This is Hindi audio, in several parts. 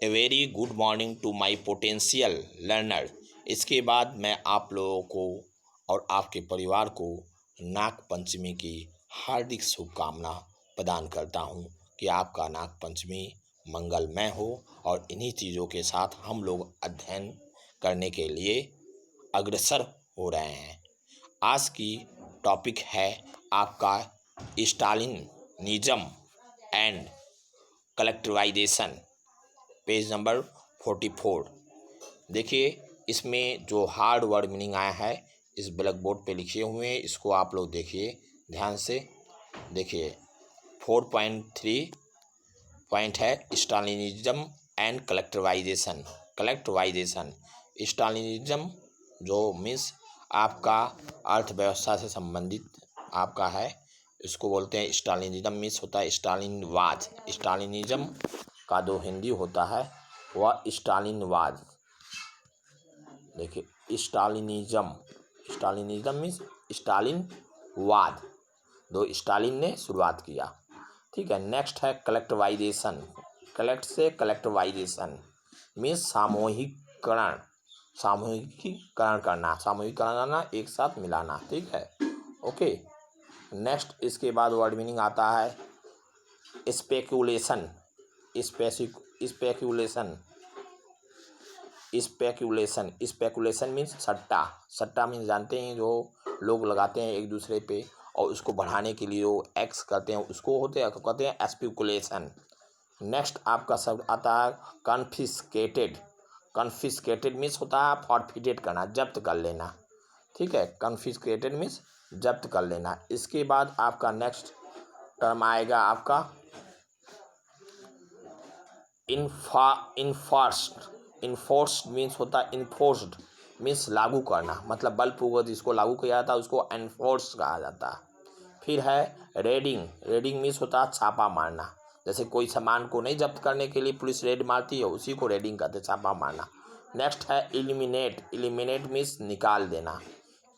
A very good morning to my potential learner. इसके बाद मैं आप लोगों को और आपके परिवार को नाग पंचमी की हार्दिक शुभकामना प्रदान करता हूँ कि आपका नाग पंचमी मंगलमय हो। और इन्हीं चीज़ों के साथ हम लोग अध्ययन करने के लिए अग्रसर हो रहे हैं। आज की टॉपिक है आपका स्टालिनिज्म एंड कलेक्टिवाइजेशन, पेज नंबर 44। देखिए, इसमें जो हार्ड वर्ड मीनिंग आया है इस ब्लैक बोर्ड पे लिखे हुए हैं, इसको आप लोग देखिए ध्यान से। देखिए 4.3 पॉइंट है स्टालिनिज्म एंड कलेक्टिवाइजेशन। कलेक्टिवाइजेशन, स्टालिनिज्म जो मीन्स आपका अर्थव्यवस्था से संबंधित आपका है, इसको बोलते हैं स्टालिनिज्म। मीन्स होता है स्टालिनवाद। स्टालिनिज्म का जो हिंदी होता है वह स्टालिनवाद। देखिए स्टालिनिज्म, स्टालिनिज्म मीन्स स्टालिनवाद, जो स्टालिन ने शुरुआत किया। ठीक है। नेक्स्ट है कलेक्टिवाइजेशन। कलेक्ट से कलेक्टिवाइजेशन मीन्स सामूहिकरण, सामूहिकीकरण करना, सामूहिकरण करना, एक साथ मिलाना। ठीक है, ओके। नेक्स्ट इसके बाद वर्ड मीनिंग आता है speculation. Speculation, speculation, speculation means सट्टा। सट्टा मीन्स जानते हैं जो लोग लगाते हैं एक दूसरे पे और उसको बढ़ाने के लिए वो एक्स करते हैं, उसको कहते हैं स्पेक्यूलेशन। नेक्स्ट आपका शब्द आता है कन्फिस्केटेड। कन्फिस्केटेड मीन्स होता है फॉरफिटेड करना, जब्त कर लेना। ठीक है, कन्फिस्केटेड मीन्स जब्त कर लेना। इसके बाद आपका नेक्स्ट टर्म आएगा आपका इन्फोर्स्ड। इन्फोर्स्ड मीन्स होता है इन्फोर्स्ड मीन्स लागू करना, मतलब बलपूर्वक जिसको लागू किया जाता है उसको एनफोर्स कहा जाता है। फिर है रेडिंग। रेडिंग मीन्स होता है छापा मारना। जैसे कोई सामान को नहीं जब्त करने के लिए पुलिस रेड मारती है, उसी को रेडिंग कहते हैं, छापा मारना। नेक्स्ट है इलिमिनेट। इलिमिनेट मीन्स निकाल देना।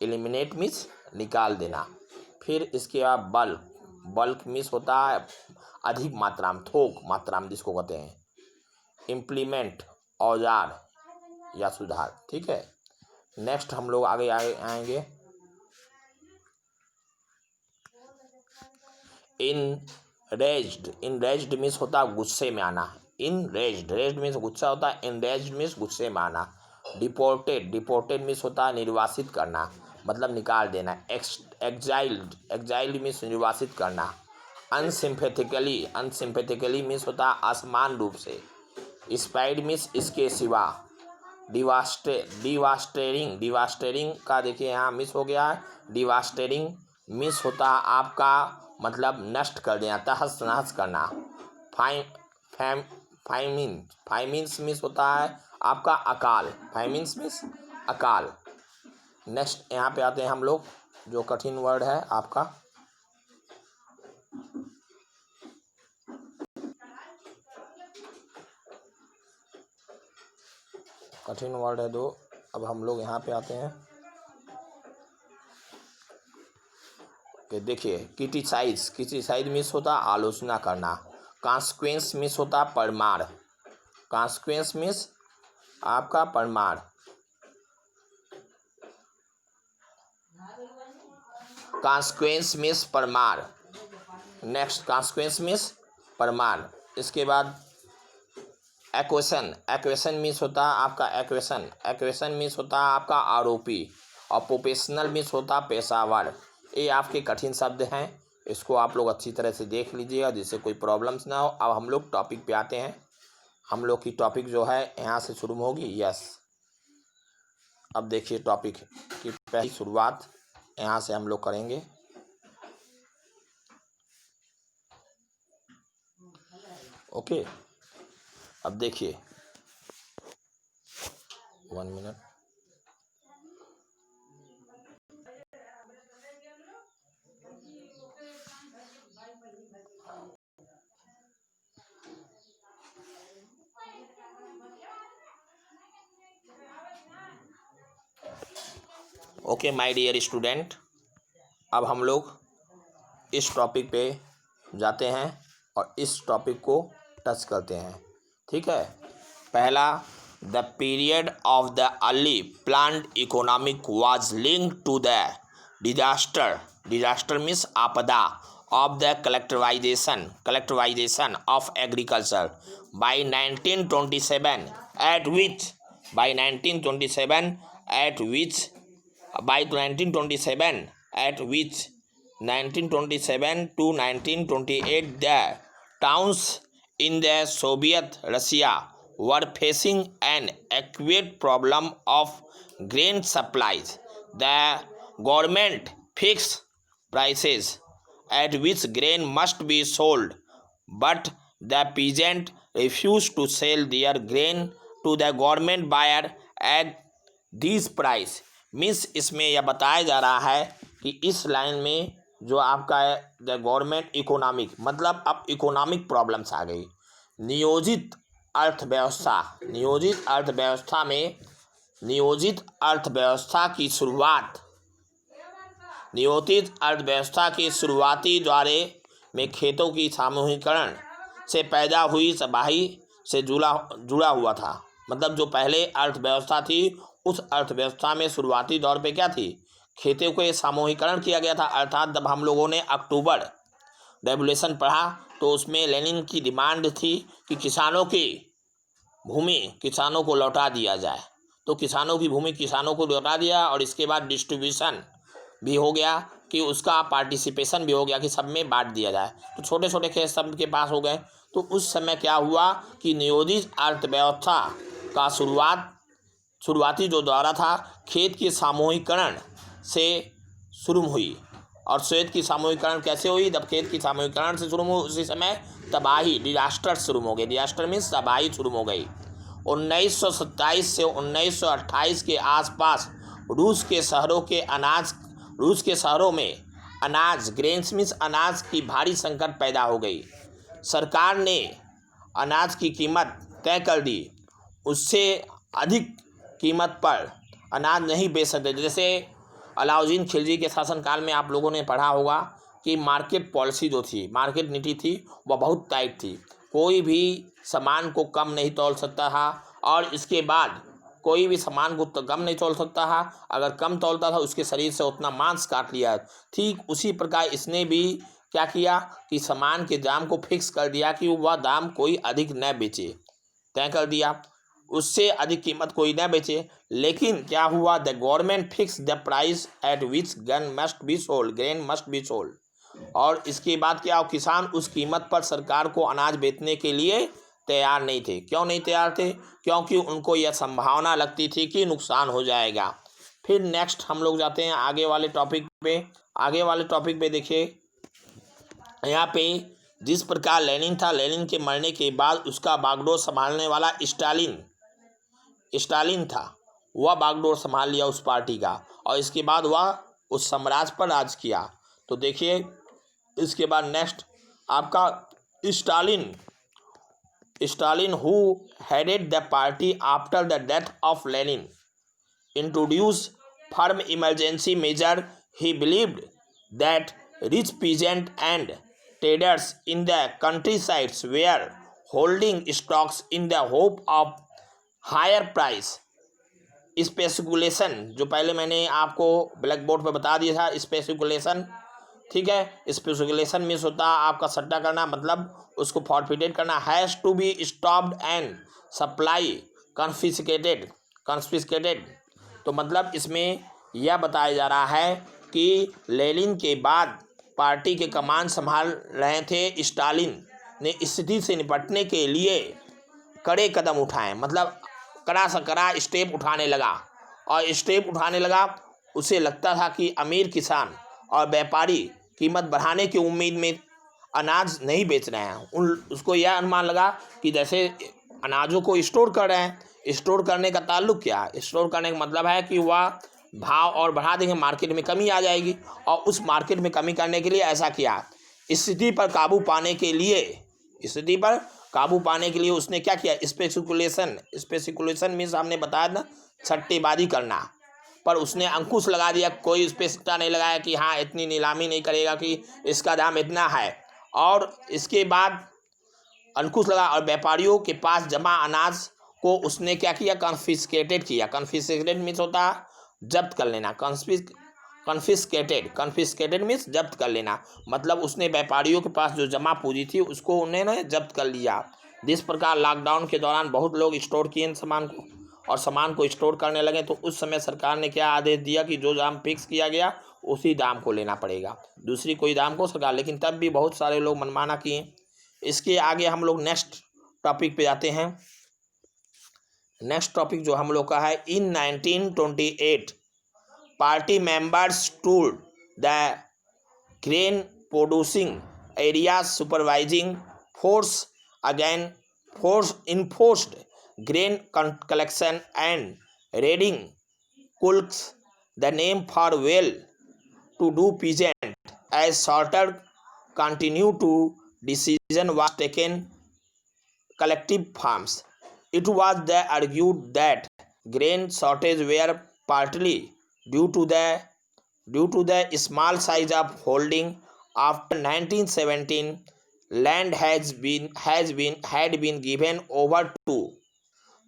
इलिमिनेट मीन्स निकाल देना। फिर इसके बाद बल्क। बल्क मीन्स होता है अधिक मात्रा में, थोक मात्रा में जिसको कहते हैं। इम्प्लीमेंट औजार या सुधार। ठीक है। नेक्स्ट हम लोग आगे आएंगे इनरेज्ड। इनरेज्ड मीन्स होता है गुस्से में आना। इनरेज्ड, रेज्ड मीन्स गुस्सा होता है, इनरेज्ड मीन्स गुस्से में आना। डिपोर्टेड, डिपोर्टेड मीन्स होता है निर्वासित करना, मतलब निकाल देना। एक्साइल्ड, एक्साइल्ड मीन्स निर्वासित करना। अनसिम्पैथेटिकली, अनसिम्पैथेटिकली मीन्स होता है असमान रूप से। स्पाइड मीन्स इसके सिवा। डिवास्टेरिंग, डिवास्टेरिंग का देखिए यहाँ मिस हो गया है। डिवास्टेरिंग मिस होता है आपका मतलब नष्ट कर देना, तहस नहस करना। फाइमिन, फाइमिन्स मिस होता है आपका अकाल। फाइमिन्स मिस अकाल। नेक्स्ट यहाँ पे आते हैं हम लोग, जो कठिन वर्ड है आपका कठिन वर्ड है दो। अब हम लोग यहाँ पे आते हैं कि देखिए क्रिटिसाइज। क्रिटिसाइज मिस होता आलोचना करना। कॉन्सिक्वेंस मिस होता परमार। कॉन्सिक्वेंस मिस आपका Parmar. Consequence miss Parmar. Next consequence miss Parmar. इसके बाद एक्वेशन। एक्वेशन मीन्स होता है आपका एक्वेशन। एक्वेशन मीन्स होता है आपका आरोपी। और प्रोफेशनल मीन्स होता है पेशावर। ये आपके कठिन शब्द हैं, इसको आप लोग अच्छी तरह से देख लीजिएगा जिससे कोई प्रॉब्लम्स ना हो। अब हम लोग टॉपिक पे आते हैं। हम लोग की टॉपिक जो है यहाँ से शुरू होगी। यस, अब देखिए टॉपिक की पहली शुरुआत यहाँ से हम लोग करेंगे। ओके, अब देखिए 1 minute. Okay my dear student, अब हम लोग इस टॉपिक पे जाते हैं और इस टॉपिक को टच करते हैं। ठीक है, पहला, the period of the early planned economic was linked to the disaster means आपदा of the collectivization of agriculture by 1927 at which by 1927 at which 1927 to 1928 the towns in the Soviet Russia were facing an acute problem of grain supplies. The government fixed prices at which grain must be sold, but the peasant refused to sell their grain to the government buyer at this price. Means इसमें यह बताया जा रहा है कि इस लाइन में जो आपका है द गवर्नमेंट इकोनॉमिक, मतलब अब इकोनॉमिक प्रॉब्लम्स आ गई। नियोजित अर्थव्यवस्था की शुरुआती दौरे में खेतों की सामूहिकरण से पैदा हुई तबाही से जुड़ा हुआ था। मतलब जो पहले अर्थव्यवस्था थी उस अर्थव्यवस्था में शुरुआती दौर पे क्या थी, खेतों के सामूहिकरण किया गया था। अर्थात जब हम लोगों ने अक्टूबर रेवोल्यूशन पढ़ा तो उसमें लेनिन की डिमांड थी कि किसानों की भूमि किसानों को लौटा दिया जाए। तो किसानों की भूमि किसानों को लौटा दिया और इसके बाद डिस्ट्रीब्यूशन भी हो गया कि उसका पार्टिसिपेशन भी हो गया कि सब में बांट दिया जाए। तो छोटे छोटे खेत सब के पास हो गए। तो उस समय क्या हुआ कि नियोजित अर्थव्यवस्था का शुरुआती जो दौरा था खेत के सामूहिकरण से शुरू हुई। और खेत की सामूहिकरण कैसे हुई? जब खेत की सामूहिकरण से शुरू हुई उसी समय तबाही डिजास्टर शुरू हो गई। डिजास्टर मीन्स तबाही शुरू हो गई। 1927 से 1928 के आसपास रूस के शहरों में अनाज ग्रेन्स मीन्स अनाज की भारी संकट पैदा हो गई। सरकार ने अनाज की कीमत तय कर दी, उससे अधिक कीमत पर अनाज नहीं बेच सकते। जैसे अलाउद्दीन खिलजी के शासनकाल में आप लोगों ने पढ़ा होगा कि मार्केट पॉलिसी जो थी, मार्केट नीति थी, वह बहुत टाइट थी। कोई भी सामान को कम नहीं तौल सकता था और इसके बाद कोई भी सामान को कम नहीं तौल सकता था। अगर कम तौलता था उसके शरीर से उतना मांस काट लिया। ठीक उसी प्रकार इसने भी क्या किया कि सामान के दाम को फिक्स कर दिया कि वह दाम कोई अधिक न बेचे, तय कर दिया उससे अधिक कीमत कोई न बेचे। लेकिन क्या हुआ? The government fix the price at which grain must be sold. और इसके बाद क्या हो, किसान उस कीमत पर सरकार को अनाज बेचने के लिए तैयार नहीं थे। क्यों नहीं तैयार थे? क्योंकि उनको यह संभावना लगती थी कि नुकसान हो जाएगा। फिर नेक्स्ट हम लोग जाते हैं आगे वाले टॉपिक पे। देखिए यहाँ पे जिस प्रकार लेनिन था, लेनिन के मरने के बाद उसका बागडोर संभालने वाला स्टालिन था। वह बागडोर संभाल लिया उस पार्टी का और इसके बाद वह उस साम्राज्य पर राज किया। तो देखिए इसके बाद नेक्स्ट आपका Stalin who headed the party after the death of Lenin introduce firm emergency measure. He believed that rich peasant and traders in the countrysides were holding stocks in the hope of higher price. Speculation जो पहले मैंने आपको ब्लैक बोर्ड पर बता दिया था, स्पेकुलेशन, ठीक है। स्पेकुलेशन मीन्स होता है आपका सट्टा करना, मतलब उसको फॉरफिटेड करना। Has to be stopped and supply confiscated. तो मतलब इसमें यह बताया जा रहा है कि लेनिन के बाद पार्टी के कमान संभाल रहे थे स्टालिन ने स्थिति से निपटने के लिए कड़े कदम उठाए। मतलब कड़ा सा कड़ा स्टेप उठाने लगा। उसे लगता था कि अमीर किसान और व्यापारी कीमत बढ़ाने की उम्मीद में अनाज नहीं बेच रहे हैं। उसको यह अनुमान लगा कि जैसे अनाजों को स्टोर कर रहे हैं, स्टोर करने का ताल्लुक क्या है? स्टोर करने का मतलब है कि वह भाव और बढ़ा देंगे, मार्केट में कमी आ जाएगी। और उस मार्केट में कमी करने के लिए ऐसा किया। स्थिति पर काबू पाने के लिए उसने क्या किया? स्पेकुलेशन मीन्स हमने बताया ना, सट्टेबाजी करना। पर उसने अंकुश लगा दिया। कोई उस पर सट्टा नहीं लगाया कि हाँ इतनी नीलामी नहीं करेगा कि इसका दाम इतना है। और इसके बाद अंकुश लगा और व्यापारियों के पास जमा अनाज को उसने क्या किया, कॉन्फिस्केटेड किया। कॉन्फिस्केटेड मीन्स होता है जब्त कर लेना। कॉन्फिस्केटेड मीन्स जब्त कर लेना, मतलब उसने व्यापारियों के पास जो जमा पूंजी थी उसको उन्होंने जब्त कर लिया। जिस प्रकार लॉकडाउन के दौरान बहुत लोग स्टोर किए सामान को और सामान को स्टोर करने लगे, तो उस समय सरकार ने क्या आदेश दिया कि जो दाम फिक्स किया गया उसी दाम को लेना पड़ेगा, दूसरी कोई दाम को सरकार, लेकिन तब भी बहुत सारे लोग मनमाना किए। इसके आगे हम लोग नेक्स्ट टॉपिक पे जाते हैं। नेक्स्ट टॉपिक जो हम लोग का है, in 1928 party members toured the grain producing area supervising force again force enforced grain collection and raiding kulks, the name for well-to-do peasant. As shorter continued to decision was taken collective farms. It was they argued that grain shortage were partly due to the small size of holding. After 1917, land had been given over to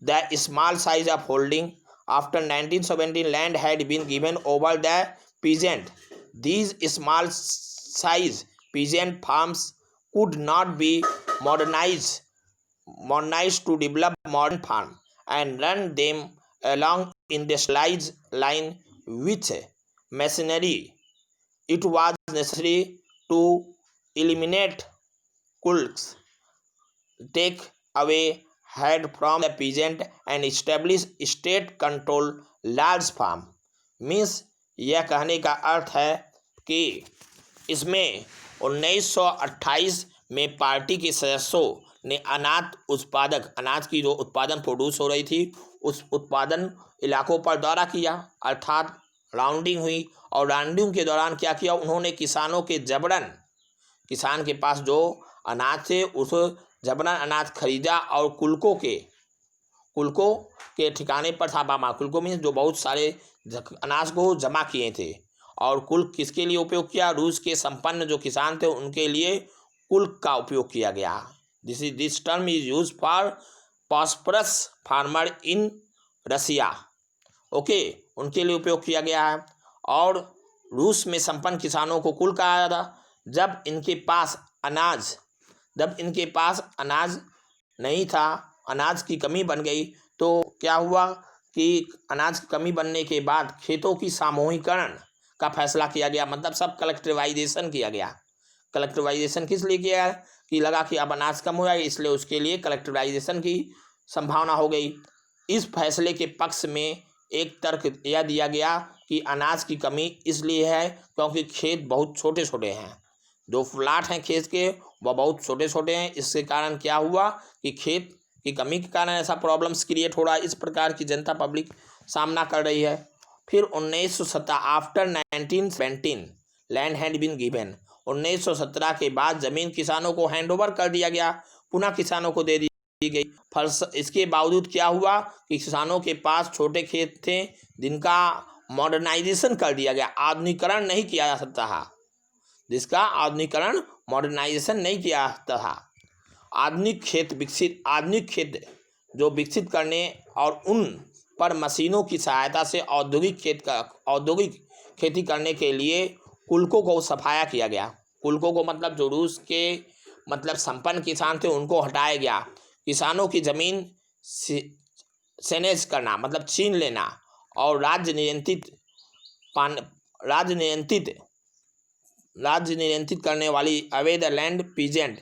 the small size of holding. After 1917, land had been given over the peasant. These small size peasant farms could not be modernized to develop modern farm and run them along industrialized line with machinery. It was necessary to eliminate kulks, take away head from the peasant and establish state control large farm. Means यह कहने का अर्थ है कि इसमें 1928 में पार्टी के सदस्यों ने अनाज की जो उत्पादन प्रोड्यूस हो रही थी उस उत्पादन इलाकों पर दौरा किया, अर्थात राउंडिंग हुई। और राउंडिंग के दौरान क्या किया, उन्होंने किसानों के जबरन, किसान के पास जो अनाज थे उस जबरन अनाज खरीदा और कुल्कों के ठिकाने पर छापा मारा। कुल्कों मीन्स जो बहुत सारे अनाज को जमा किए थे। और कुल्क किसके लिए उपयोग किया, रूस के संपन्न जो किसान थे उनके लिए कुल्क का उपयोग किया गया। This term is use for prosperous farmer in Russia. Okay, उनके लिए उपयोग किया गया है। और रूस में संपन्न किसानों को कुल्क कहा था। जब इनके पास अनाज नहीं था, अनाज की कमी बन गई, तो क्या हुआ कि अनाज की कमी बनने के बाद खेतों की सामूहिकरण का फैसला किया गया, मतलब सब कलेक्टिवाइजेशन किया गया। कलेक्टिवाइजेशन किस लिए किया है कि लगा कि अब अनाज कम हो जाएगा, इसलिए उसके लिए कलेक्टिवाइजेशन की संभावना हो गई। इस फैसले के पक्ष में एक तर्क यह दिया गया कि अनाज की कमी इसलिए है क्योंकि खेत बहुत छोटे छोटे हैं, जो प्लाट हैं खेत के वह बहुत छोटे छोटे हैं। इसके कारण क्या हुआ कि खेत की कमी के कारण ऐसा प्रॉब्लम्स क्रिएट हो रहा है। इस प्रकार की जनता पब्लिक सामना कर रही है। फिर 1917 after 1917 land had been given. 1917 के बाद जमीन किसानों को हैंड ओवर कर दिया गया, पुनः किसानों को दे दी गई। इसके बावजूद क्या हुआ कि किसानों के पास छोटे खेत थे जिनका मॉडर्नाइजेशन कर दिया गया, आधुनिकरण नहीं किया जा सकता था, जिसका आधुनिकरण मॉडर्नाइजेशन नहीं किया जाता था। आधुनिक खेत जो विकसित करने और उन पर मशीनों की सहायता से औद्योगिक खेती करने के लिए कुल्कों को सफाया किया गया। कुल्कों को मतलब जो रूस के मतलब संपन्न किसान थे उनको हटाया गया। किसानों की जमीन सेनेज करना मतलब छीन लेना और राज्य नियंत्रित करने वाली अवैध land peasant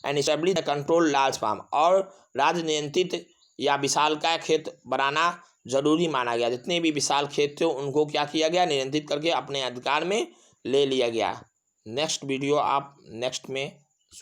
and establish the control large farm, और राज्य नियंत्रित या विशालकाय खेत बनाना जरूरी माना गया। जितने भी विशाल खेत थे उनको क्या किया गया, नियंत्रित करके अपने अधिकार में ले लिया गया। नेक्स्ट वीडियो आप नेक्स्ट में